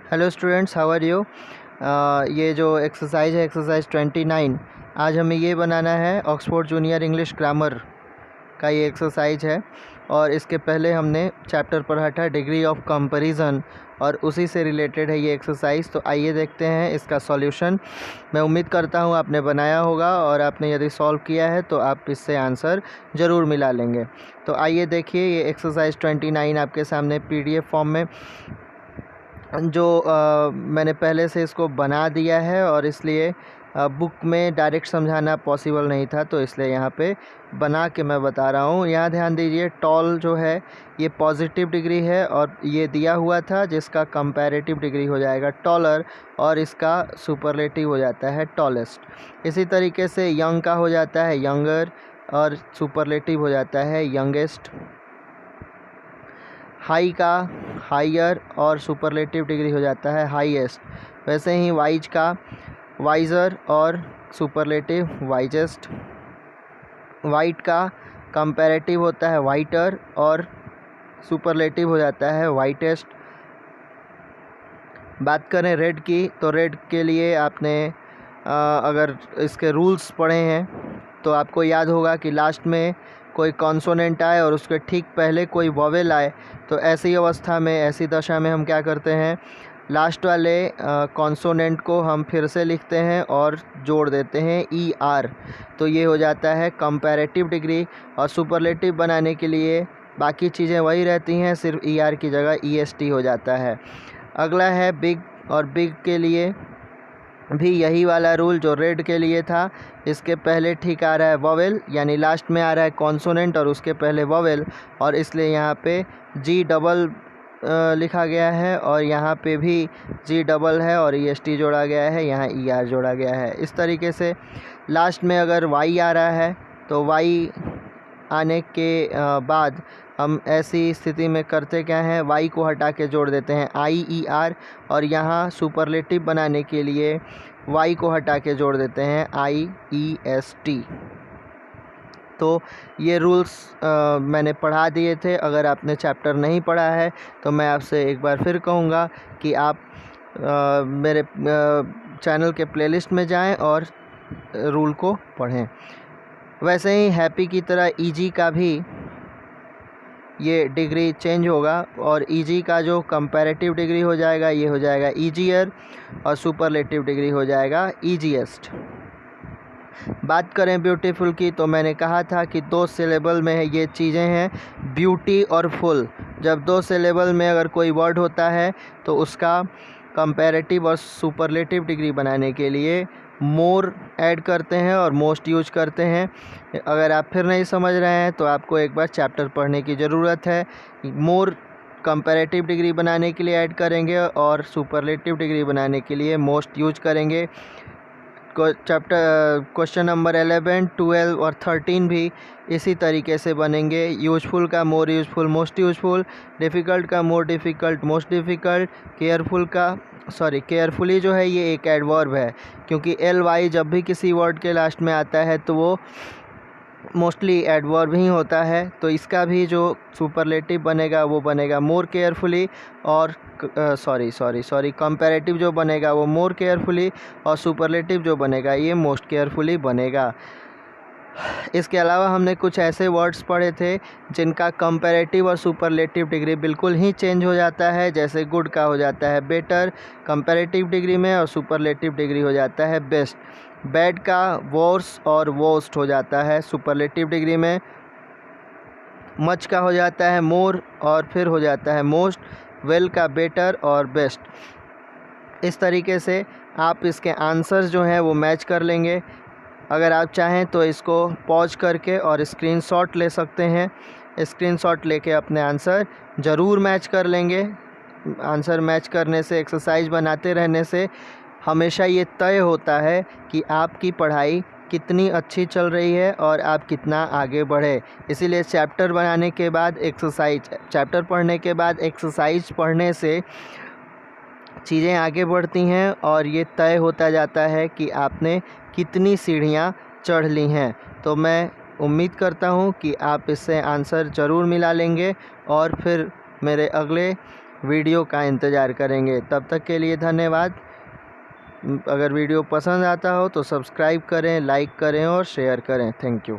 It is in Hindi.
Hello students, how are you. ये जो एक्सरसाइज है एक्सरसाइज 29, आज हमें ये बनाना है ऑक्सफोर्ड जूनियर इंग्लिश ग्रामर का ये एक्सरसाइज है। और इसके पहले हमने चैप्टर पढ़ा था डिग्री ऑफ कंपैरिजन और उसी से रिलेटेड है ये एक्सरसाइज। तो आइए देखते हैं इसका सॉल्यूशन। मैं उम्मीद करता हूँ आपने बनाया होगा और आपने यदि सॉल्व किया है तो आप इससे आंसर ज़रूर मिला लेंगे। तो आइए देखिए, ये एक्सरसाइज 29 आपके सामने PDF फॉर्म में जो मैंने पहले से इसको बना दिया है और इसलिए बुक में डायरेक्ट समझाना पॉसिबल नहीं था, तो इसलिए यहाँ पे बना के मैं बता रहा हूँ। यहाँ ध्यान दीजिए, टॉल जो है ये पॉजिटिव डिग्री है और ये दिया हुआ था जिसका कंपैरेटिव डिग्री हो जाएगा टॉलर और इसका सुपरलेटिव हो जाता है टॉलेस्ट। इसी तरीके से यंग का हो जाता है यंगर और सुपरलेटिव हो जाता है यंगेस्ट। हाई का हायर और सुपरलेटिव डिग्री हो जाता है हाईएस्ट। वैसे ही वाइज का वाइज़र और सुपरलेटिव वाइजेस्ट। वाइट का कंपैरेटिव होता है वाइटर और सुपरलेटिव हो जाता है वाइटेस्ट। बात करें रेड की, तो रेड के लिए आपने अगर इसके रूल्स पढ़े हैं तो आपको याद होगा कि लास्ट में कोई कॉन्सोनेंट आए और उसके ठीक पहले कोई वॉवेल आए, तो ऐसी अवस्था में, ऐसी दशा में हम क्या करते हैं, लास्ट वाले कॉन्सोनेंट को हम फिर से लिखते हैं और जोड़ देते हैं ER। तो ये हो जाता है कंपैरेटिव डिग्री। और सुपरलेटिव बनाने के लिए बाकी चीज़ें वही रहती हैं, सिर्फ ER की जगह EST हो जाता है। अगला है बिग, और बिग के लिए भी यही वाला रूल जो रेड के लिए था। इसके पहले ठीक आ रहा है वॉवेल, यानी लास्ट में आ रहा है कॉन्सोनेंट और उसके पहले वॉवेल, और इसलिए यहाँ पे G डबल लिखा गया है और यहाँ पे भी G डबल है और EST जोड़ा गया है, यहाँ ER जोड़ा गया है। इस तरीके से लास्ट में अगर Y आ रहा है तो Y आने के बाद हम ऐसी स्थिति में करते क्या हैं, Y को हटा के जोड़ देते हैं IER, और यहाँ सुपरलेटिव बनाने के लिए Y को हटा के जोड़ देते हैं IEST। तो ये रूल्स मैंने पढ़ा दिए थे। अगर आपने चैप्टर नहीं पढ़ा है तो मैं आपसे एक बार फिर कहूँगा कि आप मेरे चैनल के प्लेलिस्ट में जाएं और रूल को पढ़ें। वैसे ही हैप्पी की तरह EG का भी ये डिग्री चेंज होगा और EG का जो कंपैरेटिव डिग्री हो जाएगा ये हो जाएगा ईजियर और सुपरलेटिव डिग्री हो जाएगा ईजीएस्ट। बात करें ब्यूटीफुल की, तो मैंने कहा था कि 2 सिलेबल में है ये चीज़ें हैं, ब्यूटी और फुल। जब 2 सिलेबल में अगर कोई वर्ड होता है तो उसका कंपैरेटिव और सुपरलेटिव डिग्री बनाने के लिए मोर ऐड करते हैं और मोस्ट यूज करते हैं। अगर आप फिर नहीं समझ रहे हैं तो आपको एक बार चैप्टर पढ़ने की ज़रूरत है। मोर कंपैरेटिव डिग्री बनाने के लिए ऐड करेंगे और सुपरलेटिव डिग्री बनाने के लिए मोस्ट यूज करेंगे। चैप्टर क्वेश्चन नंबर 11, 12 और 13 भी इसी तरीके से बनेंगे। यूजफुल का more useful most useful, difficult का more difficult most difficult, carefully जो है ये एक एडवर्ब है, क्योंकि LY जब भी किसी वर्ड के लास्ट में आता है तो वो मोस्टली एडवर्ब ही होता है। तो इसका भी जो सुपरलेटिव बनेगा वो बनेगा मोर केयरफुली, और कंपैरेटिव जो बनेगा वो मोर केयरफुली, और सुपरलेटिव जो बनेगा ये मोस्ट केयरफुली बनेगा। इसके अलावा हमने कुछ ऐसे वर्ड्स पढ़े थे जिनका कंपैरेटिव और सुपरलेटिव डिग्री बिल्कुल ही चेंज हो जाता है। जैसे गुड का हो जाता है बेटर कंपैरेटिव डिग्री में और सुपरलेटिव डिग्री हो जाता है बेस्ट। बैड का वर्स और वर्स्ट हो जाता है सुपरलेटिव डिग्री में। मच का हो जाता है मोर और फिर हो जाता है मोस्ट। वेल का बेटर और बेस्ट। इस तरीके से आप इसके आंसर्स जो हैं वो मैच कर लेंगे। अगर आप चाहें तो इसको पॉज करके और स्क्रीनशॉट ले सकते हैं। स्क्रीनशॉट लेके अपने आंसर ज़रूर मैच कर लेंगे। आंसर मैच करने से, एक्सरसाइज बनाते रहने से हमेशा ये तय होता है कि आपकी पढ़ाई कितनी अच्छी चल रही है और आप कितना आगे बढ़े। इसीलिए चैप्टर बनाने के बाद चैप्टर पढ़ने के बाद एक्सरसाइज पढ़ने से चीज़ें आगे बढ़ती हैं और ये तय होता जाता है कि आपने कितनी सीढ़ियाँ चढ़ ली हैं। तो मैं उम्मीद करता हूँ कि आप इससे आंसर ज़रूर मिला लेंगे और फिर मेरे अगले वीडियो का इंतज़ार करेंगे। तब तक के लिए धन्यवाद। अगर वीडियो पसंद आता हो तो सब्सक्राइब करें, लाइक करें और शेयर करें। Thank you.